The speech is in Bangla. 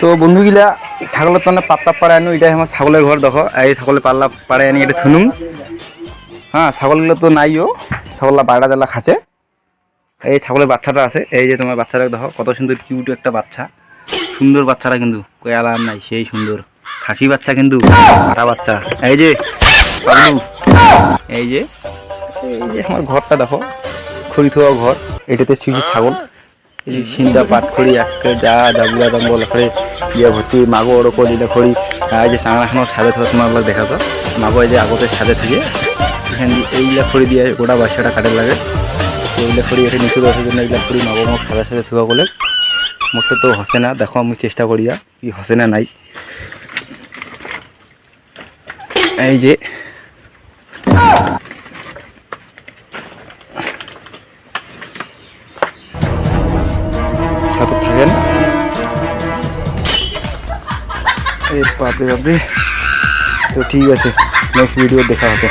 তো বন্ধুগিলা ছাগলের তো পাত্তা পাড়ায় আনো, এটাই আমার ছাগলের ঘর। দেখো এই ছাগলের পাল্লা পাড়ায় আনি এটা থুনুম। হ্যাঁ, ছাগলগুলো তো নাইও, ছাগলরা বাইরা জ্বালা খাচ্ছে। এই ছাগলের বাচ্চাটা আছে, এই যে তোমার বাচ্চাটা দেখো কত সুন্দর কিউট একটা বাচ্চা, সুন্দর বাচ্চাটা কিন্তু কই আলাম নাই, সেই সুন্দর খাসি বাচ্চা কিন্তু ফাটা বাচ্চা। এই যে বাবলু, এই যে আমার ঘরটা দেখো, খড়ি থোয়া ঘর। এটাতে শুয়েছে ছাগল। এই যে সিন্দা পাট খড়ি একে যা জাগুলা জঙ্গল করে ইয়ে ভর্তি মাগো ওর ওপর দিলে খড়ি। এই যে চাংড়াখানোর সাথে থোয়া তোমার দেখা যায় মাগো, এই যে আগতের সাথে থেকে এখানে এইগুলা খড়ি দিয়ে গোটা বাচ্চাটা কাটে লাগে। এইগুলা খড়ি এখানে নিচে দেওয়ার জন্য এইগুলা খড়ি মাগো মোক সাথে সাথে থোয়া বলে মোটে তো হসে না। দেখো আমি চেষ্টা করিয়া কি হসে না নাই। এই যে সাথে থাকেন। এই বাপরে বাপরে। তো ঠিক আছে, নেক্সট ভিডিও দেখা হচ্ছে।